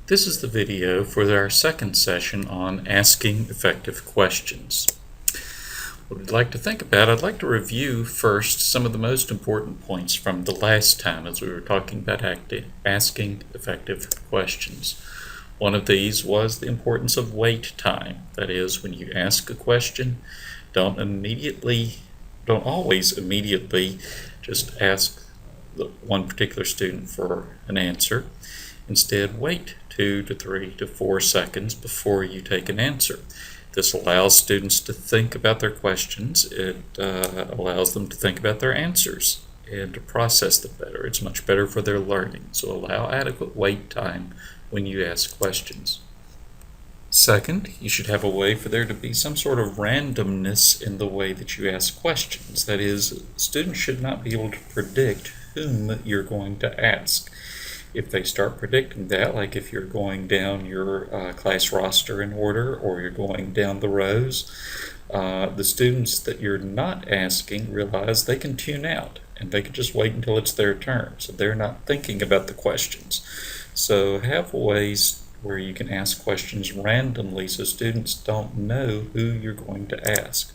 This is the video for our second session on asking effective questions. What I'd like to think about, I'd like to review first some of the most important points from the last time as we were talking about asking effective questions. One of these was the importance of wait time. That is, when you ask a question, don't always immediately just ask one particular student for an answer. Instead, wait 2 to 3 to 4 seconds before you take an answer. This allows students to think about their questions. It allows them to think about their answers and to process them better. It's much better for their learning. So allow adequate wait time when you ask questions. Second, you should have a way for there to be some sort of randomness in the way that you ask questions. That is, students should not be able to predict whom you're going to ask. If they start predicting that, like if you're going down your class roster in order or you're going down the rows, the students that you're not asking realize they can tune out and they can just wait until it's their turn. So they're not thinking about the questions. So have ways where you can ask questions randomly so students don't know who you're going to ask.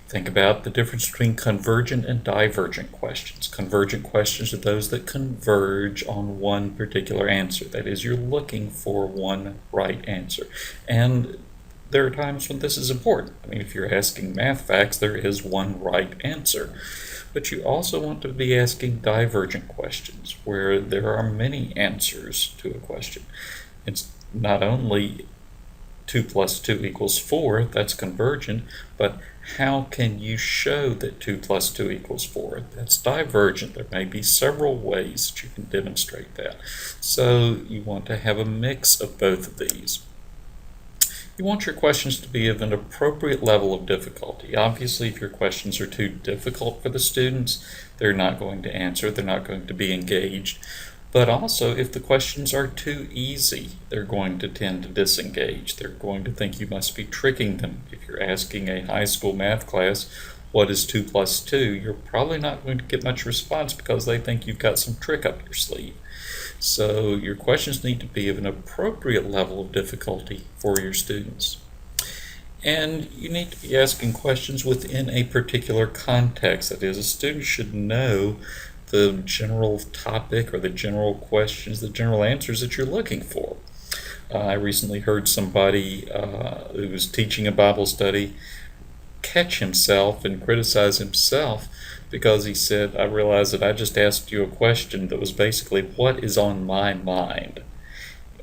Think about the difference between convergent and divergent questions. Convergent questions are those that converge on one particular answer. That is, you're looking for one right answer. And there are times when this is important. I mean, if you're asking math facts, there is one right answer. But you also want to be asking divergent questions, where there are many answers to a question. It's not only 2 plus 2 equals 4, that's convergent, but how can you show that 2 plus 2 equals 4? That's divergent. There may be several ways that you can demonstrate that. So you want to have a mix of both of these. You want your questions to be of an appropriate level of difficulty. Obviously, if your questions are too difficult for the students, they're not going to answer, they're not going to be engaged. But also, if the questions are too easy, they're going to tend to disengage. They're going to think you must be tricking them. If you're asking a high school math class, what is 2 plus 2, you're probably not going to get much response because they think you've got some trick up your sleeve. So your questions need to be of an appropriate level of difficulty for your students. And you need to be asking questions within a particular context. That is, a student should know the general topic or the general questions, the general answers that you're looking for. I recently heard somebody who was teaching a Bible study catch himself and criticize himself because he said, I realized that I just asked you a question that was basically, what is on my mind?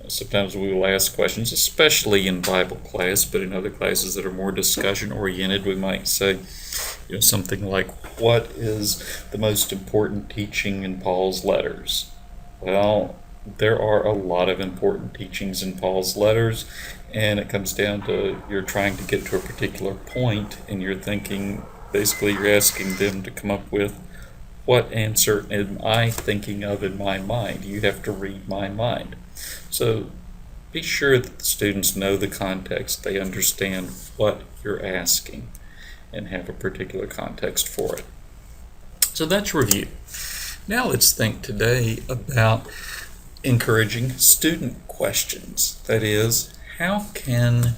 Sometimes we will ask questions, especially in Bible class, but in other classes that are more discussion-oriented, we might say, something like, what is the most important teaching in Paul's letters? Well, there are a lot of important teachings in Paul's letters, and it comes down to you're trying to get to a particular point, and you're thinking, basically you're asking them to come up with, what answer am I thinking of in my mind? You have to read my mind. So be sure that the students know the context, they understand what you're asking, and have a particular context for it. So that's review. Now let's think today about encouraging student questions. That is, how can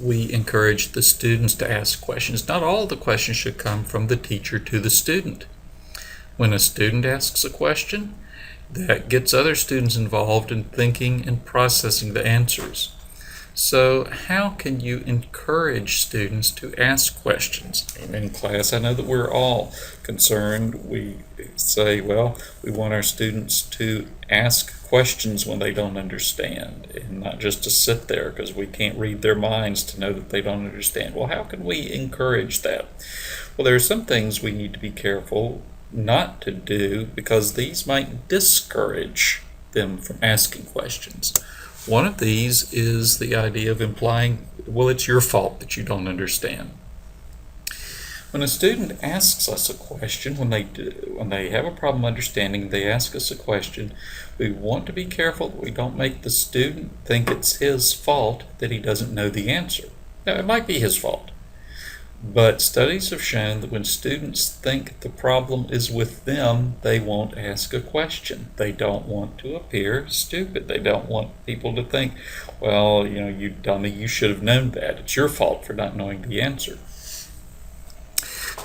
we encourage the students to ask questions? Not all the questions should come from the teacher to the student. When a student asks a question, that gets other students involved in thinking and processing the answers. So how can you encourage students to ask questions? In class, I know that we're all concerned. We say, well, we want our students to ask questions when they don't understand and not just to sit there because we can't read their minds to know that they don't understand. Well, how can we encourage that? Well, there are some things we need to be careful not to do because these might discourage them from asking questions. One of these is the idea of implying, well, it's your fault that you don't understand. When a student asks us a question, when they have a problem understanding, they ask us a question, we want to be careful that we don't make the student think it's his fault that he doesn't know the answer. Now, it might be his fault, But studies have shown that when students think the problem is with them, they won't ask a question. They don't want to appear stupid. They don't want people to think, well, you dummy, you should have known that. It's your fault for not knowing the answer.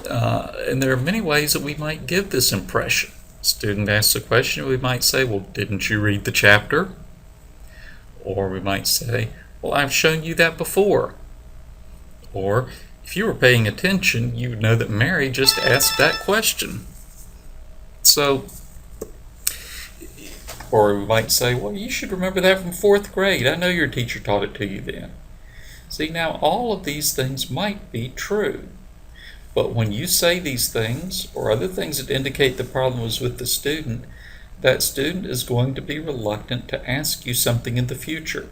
And there are many ways that we might give this impression. Student asks a question, we might say, well, didn't you read the chapter? Or we might say, well, I've shown you that before. Or, if you were paying attention, you would know that Mary just asked that question. So, or we might say, well, you should remember that from 4th grade. I know your teacher taught it to you then. See, now all of these things might be true. But when you say these things, or other things that indicate the problem was with the student, that student is going to be reluctant to ask you something in the future.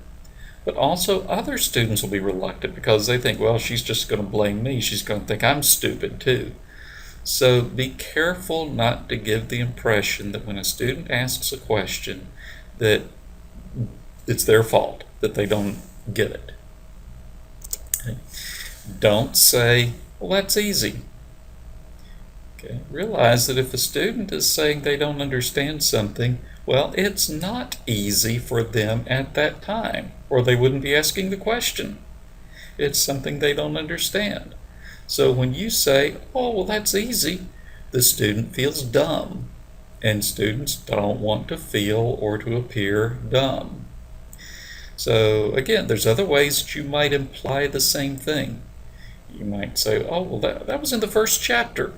But also other students will be reluctant because they think, well, she's just going to blame me. She's going to think I'm stupid too. So be careful not to give the impression that when a student asks a question that it's their fault, that they don't get it. Okay. Don't say, well, that's easy. Okay. Realize that if a student is saying they don't understand something, well, it's not easy for them at that time, or they wouldn't be asking the question. It's something they don't understand. So when you say, oh, well, that's easy, the student feels dumb, and students don't want to feel or to appear dumb. So again, there's other ways that you might imply the same thing. You might say, oh, well, that was in the first chapter,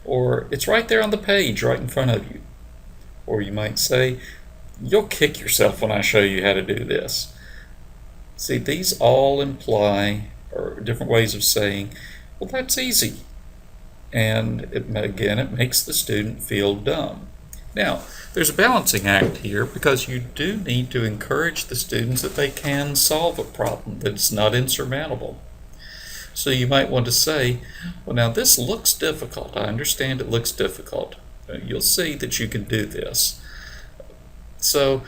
or it's right there on the page right in front of you. Or you might say, you'll kick yourself when I show you how to do this. See, these all imply, or different ways of saying, well, that's easy. And it makes the student feel dumb. Now, there's a balancing act here because you do need to encourage the students that they can solve a problem, that it's not insurmountable. So you might want to say, well, now this looks difficult. I understand it looks difficult. You'll see that you can do this. So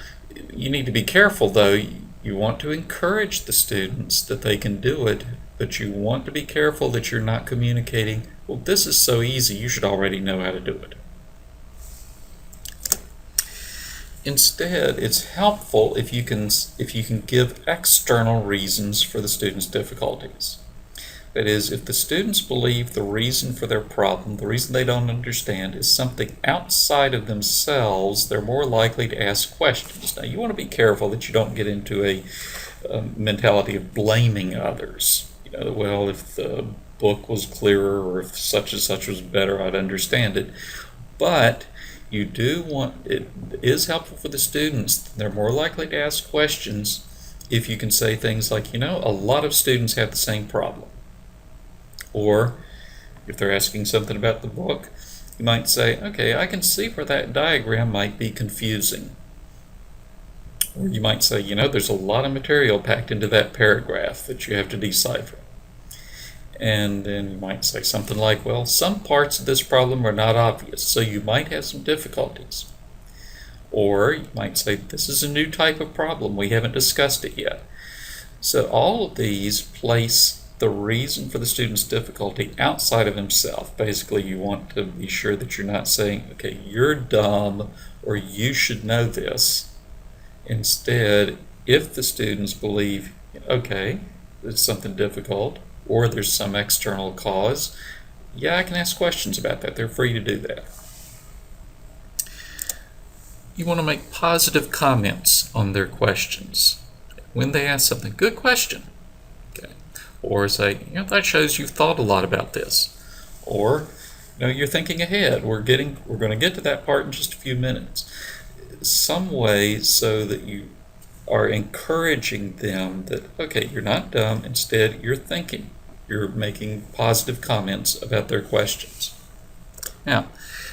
you need to be careful, though. You want to encourage the students that they can do it, but you want to be careful that you're not communicating, well, this is so easy, you should already know how to do it. Instead, it's helpful if you can give external reasons for the students' difficulties. That is, if the students believe the reason for their problem, the reason they don't understand, is something outside of themselves, they're more likely to ask questions. Now, you want to be careful that you don't get into a mentality of blaming others. Well, if the book was clearer or if such and such was better, I'd understand it. But it is helpful for the students. They're more likely to ask questions if you can say things like, a lot of students have the same problem. Or if they're asking something about the book, you might say, okay, I can see where that diagram might be confusing. Or you might say, there's a lot of material packed into that paragraph that you have to decipher. And then you might say something like, well, some parts of this problem are not obvious, so you might have some difficulties. Or you might say, this is a new type of problem, we haven't discussed it yet. So all of these place the reason for the student's difficulty outside of himself. Basically, you want to be sure that you're not saying, okay, you're dumb, or you should know this. Instead, if the students believe, okay, it's something difficult, or there's some external cause, yeah, I can ask questions about that. They're free to do that. You want to make positive comments on their questions. When they ask something, good question. Okay. Or say, that shows you've thought a lot about this. Or, you're thinking ahead. We're going to get to that part in just a few minutes. Some way so that you are encouraging them that, okay, you're not dumb. Instead, you're thinking. You're making positive comments about their questions. Now,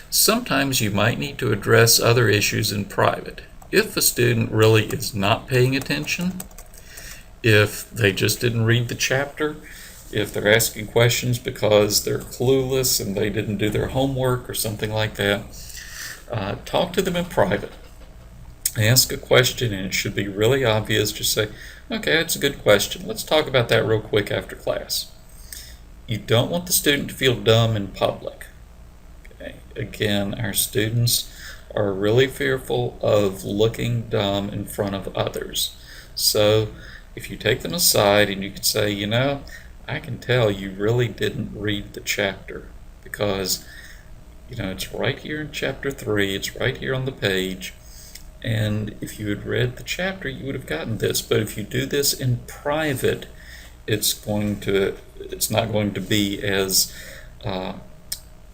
sometimes you might need to address other issues in private. If a student really is not paying attention, if they just didn't read the chapter, if they're asking questions because they're clueless and they didn't do their homework or something like that, talk to them in private. Ask a question and it should be really obvious. Just say, okay, that's a good question. Let's talk about that real quick after class. You don't want the student to feel dumb in public. Okay? Again, our students are really fearful of looking dumb in front of others. So if you take them aside and you can say, I can tell you really didn't read the chapter because, it's right here in chapter 3, it's right here on the page, and if you had read the chapter, you would have gotten this. But if you do this in private, it's not going to be as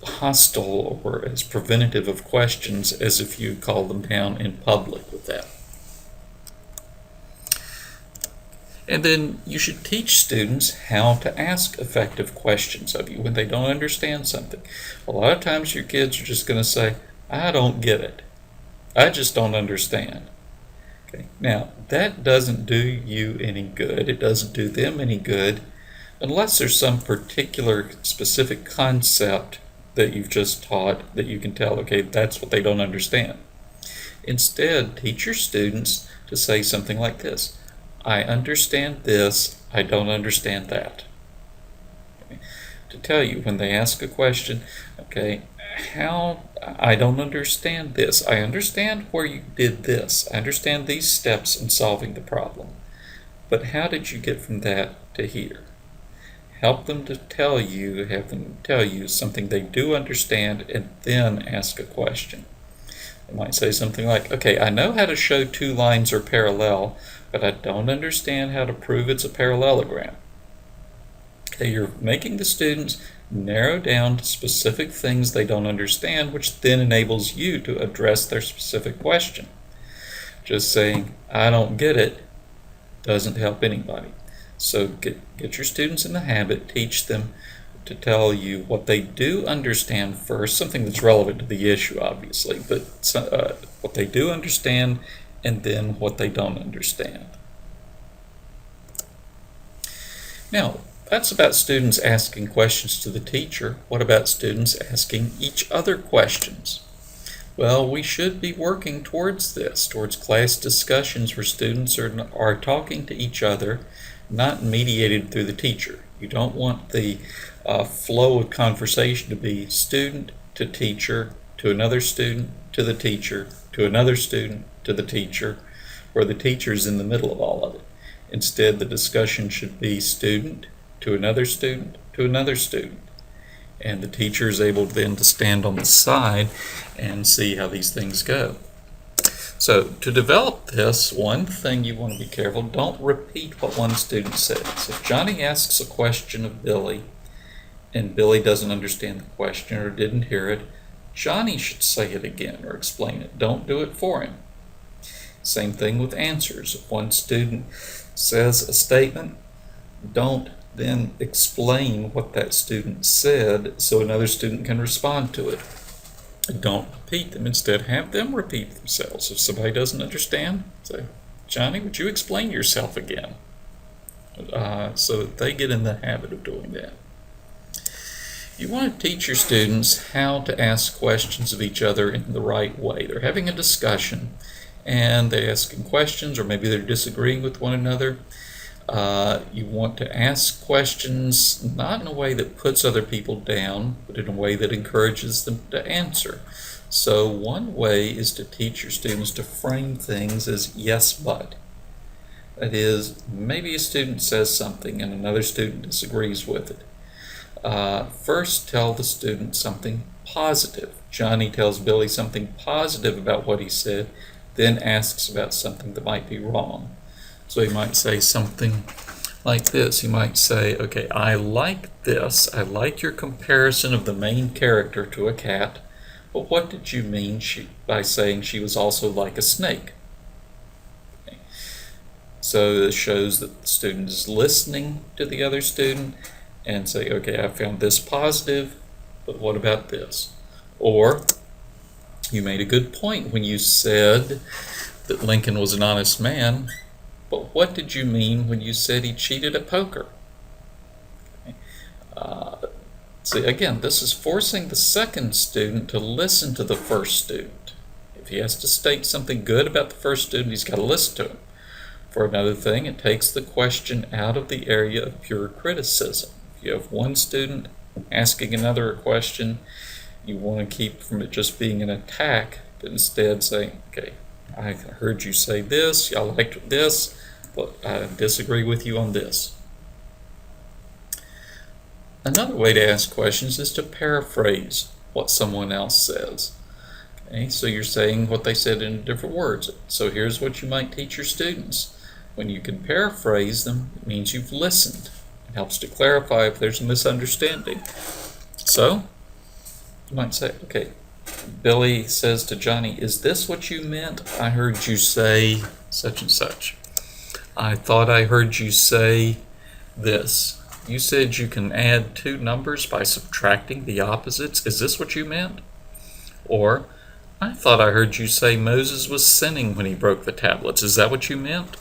hostile or as preventative of questions as if you call them down in public with that. And then you should teach students how to ask effective questions of you when they don't understand something. A lot of times your kids are just going to say, I don't get it. I just don't understand. Okay. Now, that doesn't do you any good. It doesn't do them any good unless there's some particular specific concept that you've just taught that you can tell, okay, that's what they don't understand. Instead, teach your students to say something like this: I understand this, I don't understand that. Okay. To tell you when they ask a question, okay, I don't understand this. I understand where you did this. I understand these steps in solving the problem. But how did you get from that to here? Have them tell you something they do understand, and then ask a question. They might say something like, okay, I know how to show two lines are parallel, but I don't understand how to prove it's a parallelogram. Okay, you're making the students narrow down to specific things they don't understand, which then enables you to address their specific question. Just saying, I don't get it, doesn't help anybody. So get your students in the habit, teach them to tell you what they do understand first, something that's relevant to the issue, obviously, but what they do understand, and then what they don't understand. Now, that's about students asking questions to the teacher. What about students asking each other questions? Well, we should be working towards this, towards class discussions where students are talking to each other, not mediated through the teacher. You don't want the flow of conversation to be student to teacher, to another student, to the teacher, to another student, to the teacher, where the teacher's in the middle of all of it. Instead, the discussion should be student to another student, to another student. And the teacher is able then to stand on the side and see how these things go. So to develop this, one thing you want to be careful, don't repeat what one student says. If Johnny asks a question of Billy and Billy doesn't understand the question or didn't hear it, Johnny should say it again or explain it. Don't do it for him. Same thing with answers. If one student says a statement, don't then explain what that student said so another student can respond to it. Don't repeat them. Instead, have them repeat themselves. If somebody doesn't understand, say, Johnny, would you explain yourself again? So that they get in the habit of doing that. You want to teach your students how to ask questions of each other in the right way. They're having a discussion and they're asking questions, or maybe they're disagreeing with one another. You want to ask questions not in a way that puts other people down, but in a way that encourages them to answer. So one way is to teach your students to frame things as yes, but. That is, maybe a student says something and another student disagrees with it. First, tell the student something positive. Johnny tells Billy something positive about what he said, then asks about something that might be wrong. So he might say something like this. He might say, okay, I like this. I like your comparison of the main character to a cat, but what did you mean by saying she was also like a snake? Okay. So this shows that the student is listening to the other student and say, okay, I found this positive, but what about this? Or, you made a good point when you said that Lincoln was an honest man, but what did you mean when you said he cheated at poker? Okay. See, again, this is forcing the second student to listen to the first student. If he has to state something good about the first student, he's got to listen to him. For another thing, it takes the question out of the area of pure criticism. You have one student asking another a question. You want to keep from it just being an attack, but instead say, okay, I heard you say this, I liked this, but I disagree with you on this. Another way to ask questions is to paraphrase what someone else says. Okay, so you're saying what they said in different words. So here's what you might teach your students. When you can paraphrase them, it means you've listened. It helps to clarify if there's a misunderstanding. So you might say, okay, Billy says to Johnny, is this what you meant? I heard you say such and such. I thought I heard you say this. You said you can add two numbers by subtracting the opposites. Is this what you meant? Or, I thought I heard you say Moses was sinning when he broke the tablets. Is that what you meant?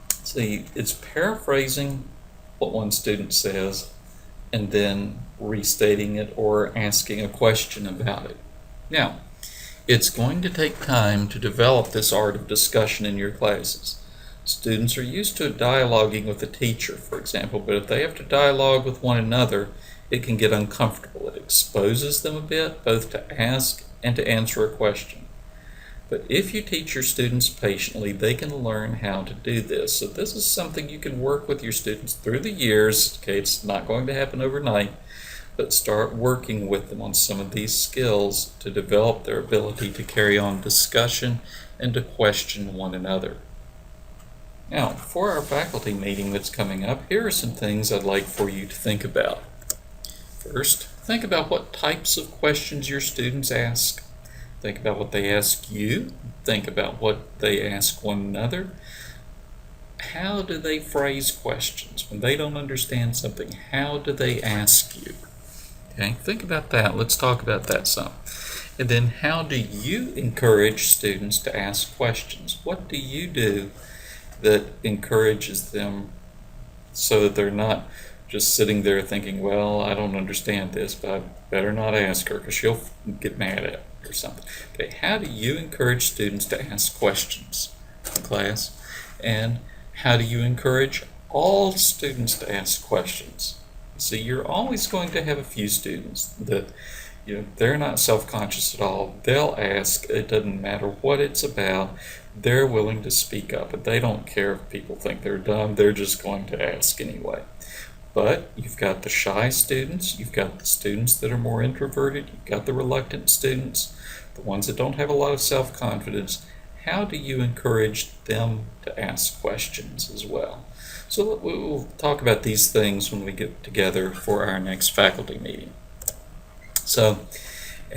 See, it's paraphrasing what one student says and then restating it or asking a question about it. Now, it's going to take time to develop this art of discussion in your classes. Students are used to dialoguing with a teacher, for example, but if they have to dialogue with one another, it can get uncomfortable. It exposes them a bit, both to ask and to answer a question. But if you teach your students patiently, they can learn how to do this. So this is something you can work with your students through the years. Okay, it's not going to happen overnight, but start working with them on some of these skills to develop their ability to carry on discussion and to question one another. Now, for our faculty meeting that's coming up, here are some things I'd like for you to think about. First, think about what types of questions your students ask. Think about what they ask you. Think about what they ask one another. How do they phrase questions? When they don't understand something, how do they ask you? Okay, think about that. Let's talk about that some. And then how do you encourage students to ask questions? What do you do that encourages them so that they're not just sitting there thinking, well, I don't understand this, but I better not ask her because she'll get mad at me or something. Okay, how do you encourage students to ask questions in class? And how do you encourage all students to ask questions? See, you're always going to have a few students that they're not self-conscious at all. They'll ask. It doesn't matter what it's about. They're willing to speak up, and they don't care if people think they're dumb. They're just going to ask anyway. But you've got the shy students. You've got the students that are more introverted. You've got the reluctant students, the ones that don't have a lot of self-confidence. How do you encourage them to ask questions as well? So we'll talk about these things when we get together for our next faculty meeting. So,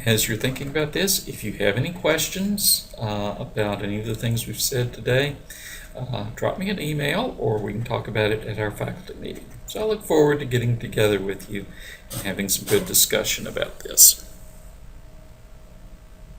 as you're thinking about this, if you have any questions about any of the things we've said today, drop me an email or we can talk about it at our faculty meeting. So I look forward to getting together with you and having some good discussion about this.